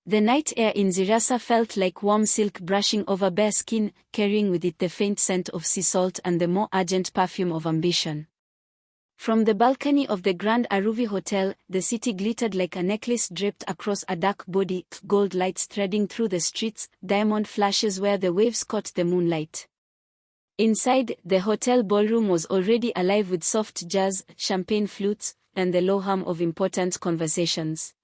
The night air in Zirasa felt like warm silk brushing over bare skin, carrying with it the faint scent of sea salt and the more urgent perfume of ambition. From the balcony of the Grand Aruvi Hotel, the city glittered like a necklace draped across a dark body, gold lights threading through the streets, diamond flashes where the waves caught the moonlight. Inside, the hotel ballroom was already alive with soft jazz, champagne flutes, and the low hum of important conversations.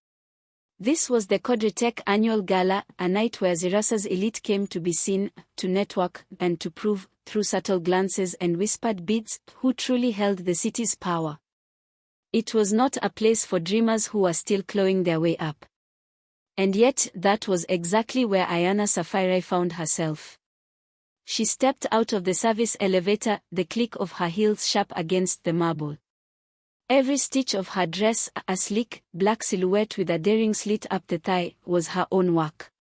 This was the Quadritech annual gala, a night where Zirasa's elite came to be seen, to network, and to prove, through subtle glances and whispered bids, who truly held the city's power. It was not a place for dreamers who were still clawing their way up. And yet, that was exactly where Ayana Safarai found herself. She stepped out of the service elevator, the click of her heels sharp against the marble. Every stitch of her dress, a sleek, black silhouette with a daring slit up the thigh, was her own work.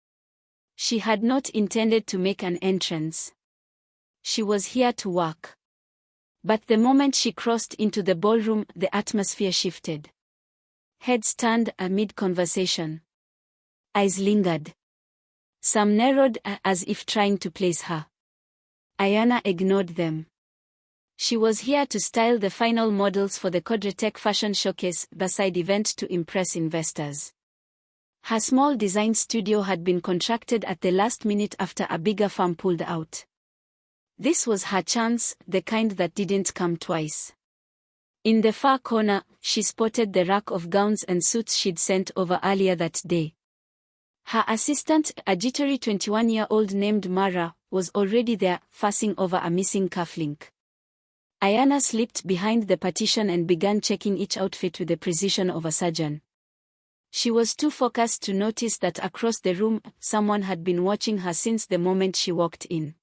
She had not intended to make an entrance. She was here to work. But the moment she crossed into the ballroom, the atmosphere shifted. Heads turned amid conversation. Eyes lingered. Some narrowed as if trying to place her. Ayana ignored them. She was here to style the final models for the Quadritech Fashion Showcase, the side event to impress investors. Her small design studio had been contracted at the last minute after a bigger firm pulled out. This was her chance, the kind that didn't come twice. In the far corner, she spotted the rack of gowns and suits she'd sent over earlier that day. Her assistant, a jittery 21-year-old named Mara, was already there, fussing over a missing cufflink. Ayana slipped behind the partition and began checking each outfit with the precision of a surgeon. She was too focused to notice that across the room, someone had been watching her since the moment she walked in.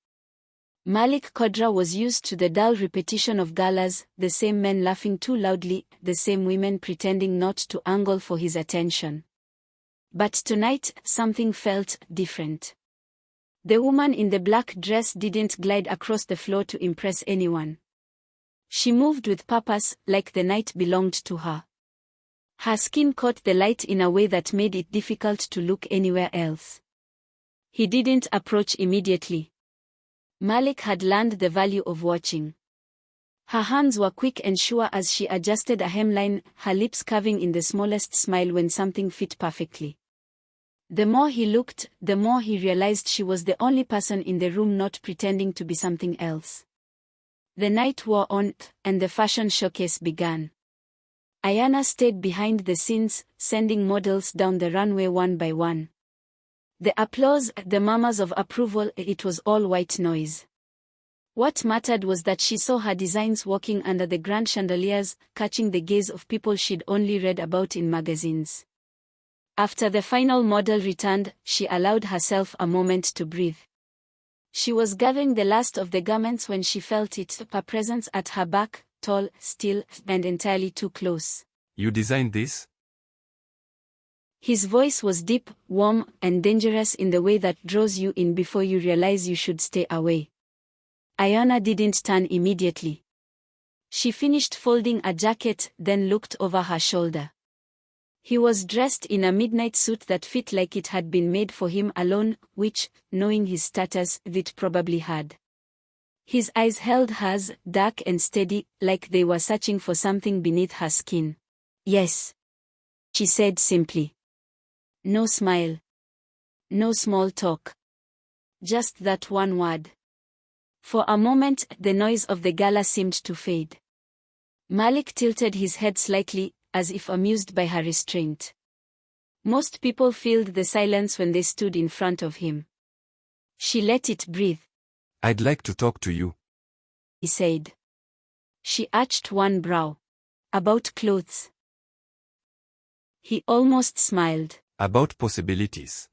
Malik Kodra was used to the dull repetition of galas, the same men laughing too loudly, the same women pretending not to angle for his attention. But tonight, something felt different. The woman in the black dress didn't glide across the floor to impress anyone. She moved with purpose, like the night belonged to her. Her skin caught the light in a way that made it difficult to look anywhere else. He didn't approach immediately. Malik had learned the value of watching. Her hands were quick and sure as she adjusted a hemline, her lips curving in the smallest smile when something fit perfectly. The more he looked, the more he realized she was the only person in the room not pretending to be something else. The night wore on, and the fashion showcase began. Ayana stayed behind the scenes, sending models down the runway one by one. The applause, the murmurs of approval, it was all white noise. What mattered was that she saw her designs walking under the grand chandeliers, catching the gaze of people she'd only read about in magazines. After the final model returned, she allowed herself a moment to breathe. She was gathering the last of the garments when she felt it, her presence at her back, tall, still, and entirely too close. You designed this? His voice was deep, warm, and dangerous in the way that draws you in before you realize you should stay away. Ayana didn't turn immediately. She finished folding a jacket, then looked over her shoulder. He was dressed in a midnight suit that fit like it had been made for him alone, which, knowing his status, it probably had. His eyes held hers, dark and steady, like they were searching for something beneath her skin. "Yes," she said simply. No smile. No small talk. Just that one word. For a moment, the noise of the gala seemed to fade. Malik tilted his head slightly, as if amused by her restraint. Most people filled the silence when they stood in front of him. She let it breathe. I'd like to talk to you, he said. She arched one brow. About clothes. He almost smiled. About possibilities.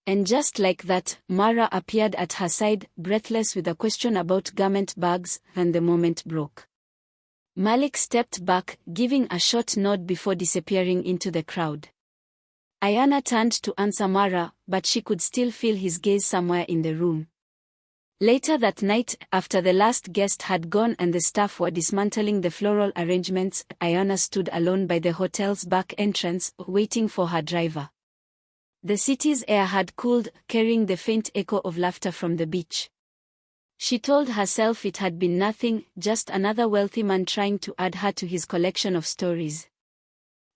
And just like that, Mara appeared at her side, breathless with a question about garment bags, and the moment broke. Malik stepped back, giving a short nod before disappearing into the crowd. Ayana turned to answer Mara, but she could still feel his gaze somewhere in the room. Later that night, after the last guest had gone and the staff were dismantling the floral arrangements, Ayana stood alone by the hotel's back entrance, waiting for her driver. The city's air had cooled, carrying the faint echo of laughter from the beach. She told herself it had been nothing, just another wealthy man trying to add her to his collection of stories.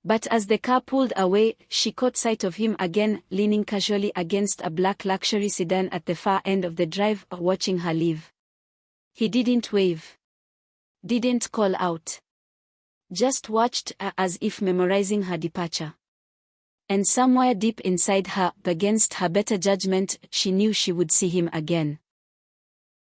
But as the car pulled away, she caught sight of him again, leaning casually against a black luxury sedan at the far end of the drive, watching her leave. He didn't wave. Didn't call out. Just watched her as if memorizing her departure. And somewhere deep inside her, against her better judgment, she knew she would see him again.